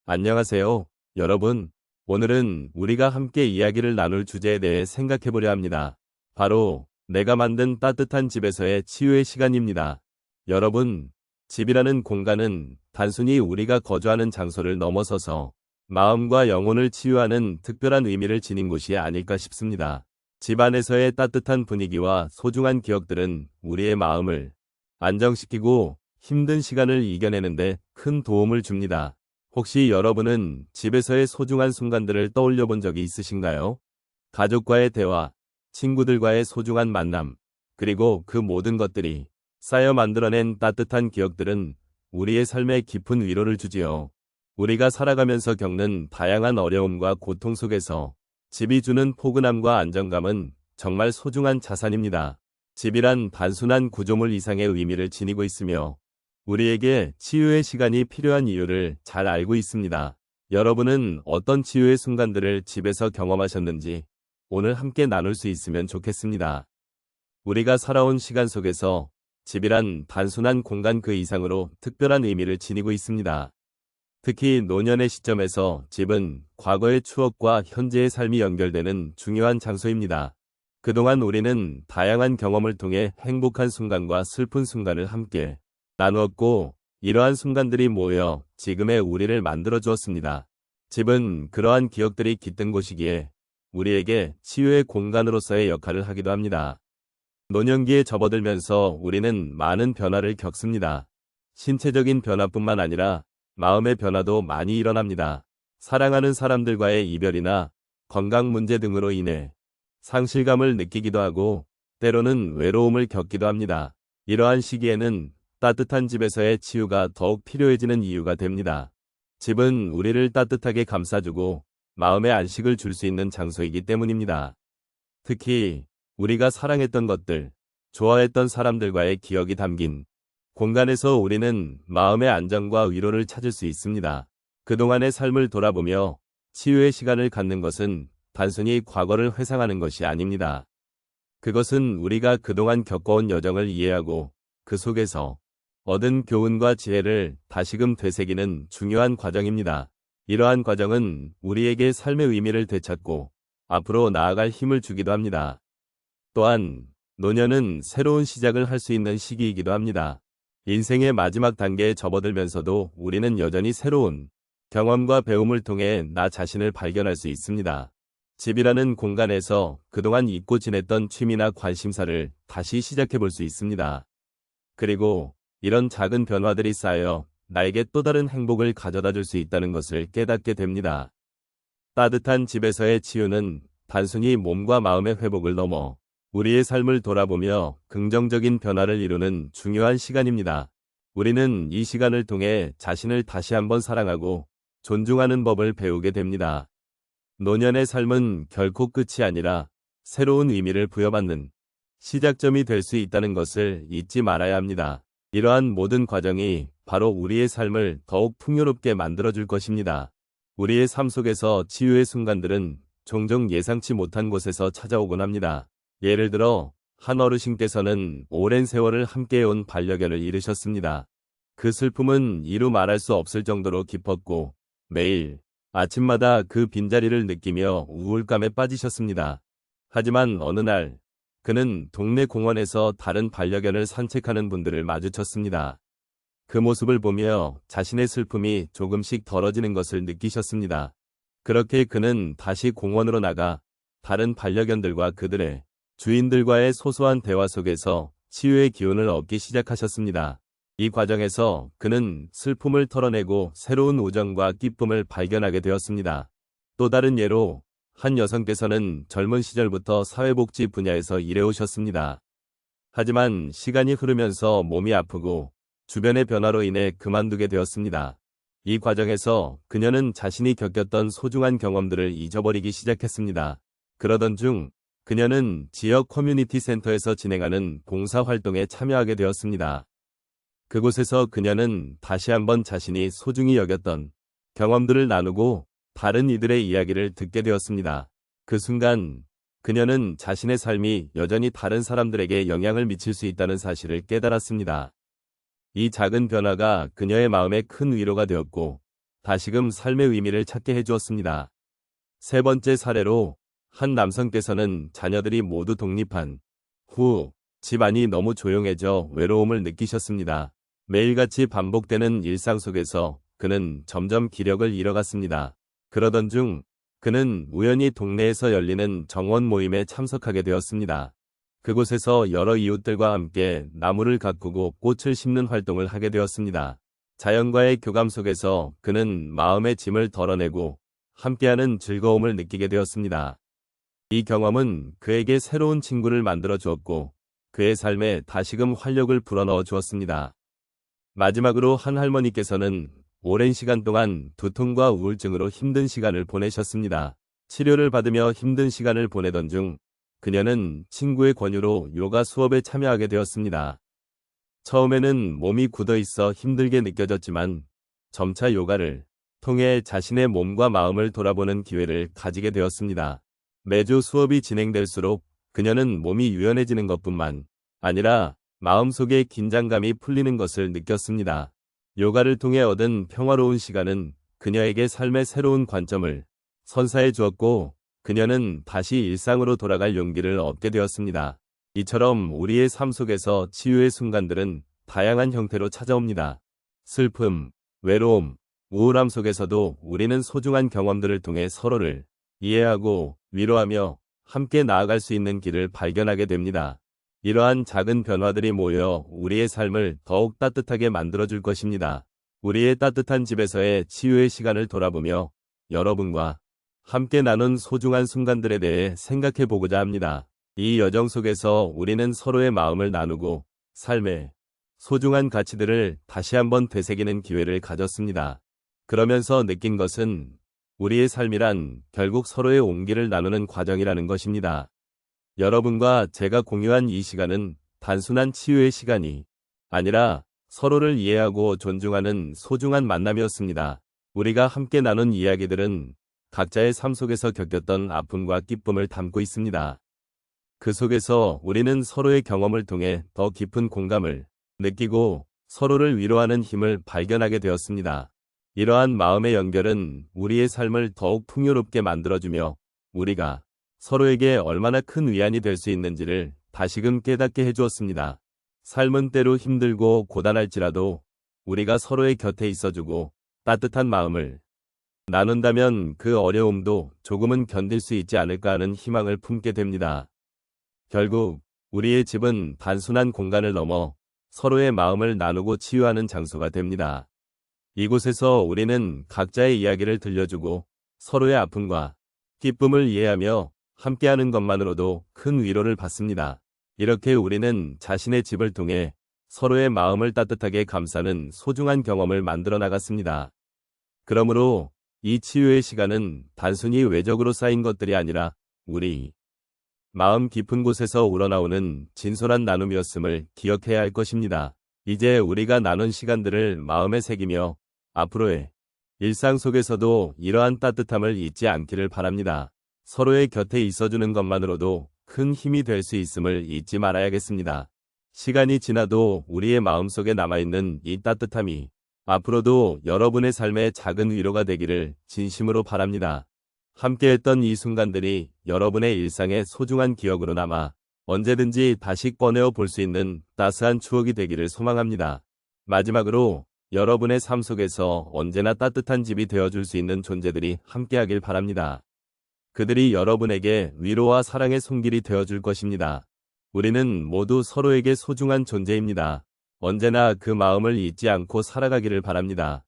안녕하세요, 여러분. 오늘은 우리가 함께 이야기를 나눌 주제에 대해 생각해 보려 합니다. 바로 내가 만든 따뜻한 집에서의 치유의 시간입니다. 여러분, 집이라는 공간은 단순히 우리가 거주하는 장소를 넘어서서 마음과 영혼을 치유하는 특별한 의미를 지닌 곳이 아닐까 싶습니다. 집 안에서의 따뜻한 분위기와 소중한 기억들은 우리의 마음을 안정시키고 힘든 시간을 이겨내는데 큰 도움을 줍니다. 혹시 여러분은 집에서의 소중한 순간들을 떠올려 본 적이 있으신가요? 가족과의 대화, 친구들과의 소중한 만남, 그리고 그 모든 것들이 쌓여 만들어낸 따뜻한 기억들은 우리의 삶에 깊은 위로를 주지요. 우리가 살아가면서 겪는 다양한 어려움과 고통 속에서 집이 주는 포근함과 안정감은 정말 소중한 자산입니다. 집이란 단순한 구조물 이상의 의미를 지니고 있으며 우리에게 치유의 시간이 필요한 이유를 잘 알고 있습니다. 여러분은 어떤 치유의 순간들을 집에서 경험하셨는지 오늘 함께 나눌 수 있으면 좋겠습니다. 우리가 살아온 시간 속에서 집이란 단순한 공간 그 이상으로 특별한 의미를 지니고 있습니다. 특히 노년의 시점에서 집은 과거의 추억과 현재의 삶이 연결되는 중요한 장소입니다. 그동안 우리는 다양한 경험을 통해 행복한 순간과 슬픈 순간을 함께 나누었고, 이러한 순간들이 모여 지금의 우리를 만들어 주었습니다. 집은 그러한 기억들이 깃든 곳이기에 우리에게 치유의 공간으로서의 역할을 하기도 합니다. 노년기에 접어들면서 우리는 많은 변화를 겪습니다. 신체적인 변화뿐만 아니라 마음의 변화도 많이 일어납니다. 사랑하는 사람들과의 이별이나 건강 문제 등으로 인해 상실감을 느끼기도 하고 때로는 외로움을 겪기도 합니다. 이러한 시기에는 따뜻한 집에서의 치유가 더욱 필요해지는 이유가 됩니다. 집은 우리를 따뜻하게 감싸주고 마음의 안식을 줄 수 있는 장소이기 때문입니다. 특히 우리가 사랑했던 것들, 좋아했던 사람들과의 기억이 담긴 공간에서 우리는 마음의 안정과 위로를 찾을 수 있습니다. 그동안의 삶을 돌아보며 치유의 시간을 갖는 것은 단순히 과거를 회상하는 것이 아닙니다. 그것은 우리가 그동안 겪어온 여정을 이해하고 그 속에서 얻은 교훈과 지혜를 다시금 되새기는 중요한 과정입니다. 이러한 과정은 우리에게 삶의 의미를 되찾고 앞으로 나아갈 힘을 주기도 합니다. 또한 노년은 새로운 시작을 할 수 있는 시기이기도 합니다. 인생의 마지막 단계에 접어들면서도 우리는 여전히 새로운 경험과 배움을 통해 나 자신을 발견할 수 있습니다. 집이라는 공간에서 그동안 잊고 지냈던 취미나 관심사를 다시 시작해 볼 수 있습니다. 그리고 이런 작은 변화들이 쌓여 나에게 또 다른 행복을 가져다 줄 수 있다는 것을 깨닫게 됩니다. 따뜻한 집에서의 치유는 단순히 몸과 마음의 회복을 넘어 우리의 삶을 돌아보며 긍정적인 변화를 이루는 중요한 시간입니다. 우리는 이 시간을 통해 자신을 다시 한번 사랑하고 존중하는 법을 배우게 됩니다. 노년의 삶은 결코 끝이 아니라 새로운 의미를 부여받는 시작점이 될 수 있다는 것을 잊지 말아야 합니다. 이러한 모든 과정이 바로 우리의 삶을 더욱 풍요롭게 만들어줄 것입니다. 우리의 삶 속에서 치유의 순간들은 종종 예상치 못한 곳에서 찾아오곤 합니다. 예를 들어 한 어르신께서는 오랜 세월을 함께해온 반려견을 잃으셨습니다. 그 슬픔은 이루 말할 수 없을 정도로 깊었고 매일 아침마다 그 빈자리를 느끼며 우울감에 빠지셨습니다. 하지만 어느 날 그는 동네 공원에서 다른 반려견을 산책하는 분들을 마주쳤습니다. 그 모습을 보며 자신의 슬픔이 조금씩 덜어지는 것을 느끼셨습니다. 그렇게 그는 다시 공원으로 나가 다른 반려견들과 그들의 주인들과의 소소한 대화 속에서 치유의 기운을 얻기 시작하셨습니다. 이 과정에서 그는 슬픔을 털어내고 새로운 우정과 기쁨을 발견하게 되었습니다. 또 다른 예로 한 여성께서는 젊은 시절부터 사회복지 분야에서 일해오셨습니다. 하지만 시간이 흐르면서 몸이 아프고 주변의 변화로 인해 그만두게 되었습니다. 이 과정에서 그녀는 자신이 겪었던 소중한 경험들을 잊어버리기 시작했습니다. 그러던 중 그녀는 지역 커뮤니티 센터에서 진행하는 봉사활동에 참여하게 되었습니다. 그곳에서 그녀는 다시 한번 자신이 소중히 여겼던 경험들을 나누고 다른 이들의 이야기를 듣게 되었습니다. 그 순간 그녀는 자신의 삶이 여전히 다른 사람들에게 영향을 미칠 수 있다는 사실을 깨달았습니다. 이 작은 변화가 그녀의 마음에 큰 위로가 되었고 다시금 삶의 의미를 찾게 해주었습니다. 세 번째 사례로 한 남성께서는 자녀들이 모두 독립한 후 집안이 너무 조용해져 외로움을 느끼셨습니다. 매일같이 반복되는 일상 속에서 그는 점점 기력을 잃어갔습니다. 그러던 중 그는 우연히 동네에서 열리는 정원 모임에 참석하게 되었습니다. 그곳에서 여러 이웃들과 함께 나무를 가꾸고 꽃을 심는 활동을 하게 되었습니다. 자연과의 교감 속에서 그는 마음의 짐을 덜어내고 함께하는 즐거움을 느끼게 되었습니다. 이 경험은 그에게 새로운 친구를 만들어 주었고 그의 삶에 다시금 활력을 불어넣어 주었습니다. 마지막으로 한 할머니께서는 오랜 시간 동안 두통과 우울증으로 힘든 시간을 보내셨습니다. 치료를 받으며 힘든 시간을 보내던 중 그녀는 친구의 권유로 요가 수업에 참여하게 되었습니다. 처음에는 몸이 굳어 있어 힘들게 느껴졌지만 점차 요가를 통해 자신의 몸과 마음을 돌아보는 기회를 가지게 되었습니다. 매주 수업이 진행될수록 그녀는 몸이 유연해지는 것뿐만 아니라 마음속의 긴장감이 풀리는 것을 느꼈습니다. 요가를 통해 얻은 평화로운 시간은 그녀에게 삶의 새로운 관점을 선사해 주었고 그녀는 다시 일상으로 돌아갈 용기를 얻게 되었습니다. 이처럼 우리의 삶 속에서 치유의 순간들은 다양한 형태로 찾아옵니다. 슬픔, 외로움, 우울함 속에서도 우리는 소중한 경험들을 통해 서로를 이해하고 위로하며 함께 나아갈 수 있는 길을 발견하게 됩니다. 이러한 작은 변화들이 모여 우리의 삶을 더욱 따뜻하게 만들어줄 것입니다. 우리의 따뜻한 집에서의 치유의 시간을 돌아보며 여러분과 함께 나눈 소중한 순간들에 대해 생각해 보고자 합니다. 이 여정 속에서 우리는 서로의 마음을 나누고 삶의 소중한 가치들을 다시 한번 되새기는 기회를 가졌습니다. 그러면서 느낀 것은 우리의 삶이란 결국 서로의 온기를 나누는 과정이라는 것입니다. 여러분과 제가 공유한 이 시간은 단순한 치유의 시간이 아니라 서로를 이해하고 존중하는 소중한 만남이었습니다. 우리가 함께 나눈 이야기들은 각자의 삶 속에서 겪었던 아픔과 기쁨을 담고 있습니다. 그 속에서 우리는 서로의 경험을 통해 더 깊은 공감을 느끼고 서로를 위로하는 힘을 발견하게 되었습니다. 이러한 마음의 연결은 우리의 삶을 더욱 풍요롭게 만들어주며 우리가 서로에게 얼마나 큰 위안이 될 수 있는지를 다시금 깨닫게 해주었습니다. 삶은 때로 힘들고 고단할지라도 우리가 서로의 곁에 있어주고 따뜻한 마음을 나눈다면 그 어려움도 조금은 견딜 수 있지 않을까 하는 희망을 품게 됩니다. 결국 우리의 집은 단순한 공간을 넘어 서로의 마음을 나누고 치유하는 장소가 됩니다. 이곳에서 우리는 각자의 이야기를 들려주고 서로의 아픔과 기쁨을 이해하며 함께하는 것만으로도 큰 위로를 받습니다. 이렇게 우리는 자신의 집을 통해 서로의 마음을 따뜻하게 감싸는 소중한 경험을 만들어 나갔습니다. 그러므로 이 치유의 시간은 단순히 외적으로 쌓인 것들이 아니라 우리 마음 깊은 곳에서 우러나오는 진솔한 나눔이었음을 기억해야 할 것입니다. 이제 우리가 나눈 시간들을 마음에 새기며 앞으로의 일상 속에서도 이러한 따뜻함을 잊지 않기를 바랍니다. 서로의 곁에 있어주는 것만으로도 큰 힘이 될 수 있음을 잊지 말아야겠습니다. 시간이 지나도 우리의 마음속에 남아있는 이 따뜻함이 앞으로도 여러분의 삶의 작은 위로가 되기를 진심으로 바랍니다. 함께했던 이 순간들이 여러분의 일상의 소중한 기억으로 남아 언제든지 다시 꺼내어 볼 수 있는 따스한 추억이 되기를 소망합니다. 마지막으로 여러분의 삶 속에서 언제나 따뜻한 집이 되어줄 수 있는 존재들이 함께하길 바랍니다. 그들이 여러분에게 위로와 사랑의 손길이 되어줄 것입니다. 우리는 모두 서로에게 소중한 존재입니다. 언제나 그 마음을 잊지 않고 살아가기를 바랍니다.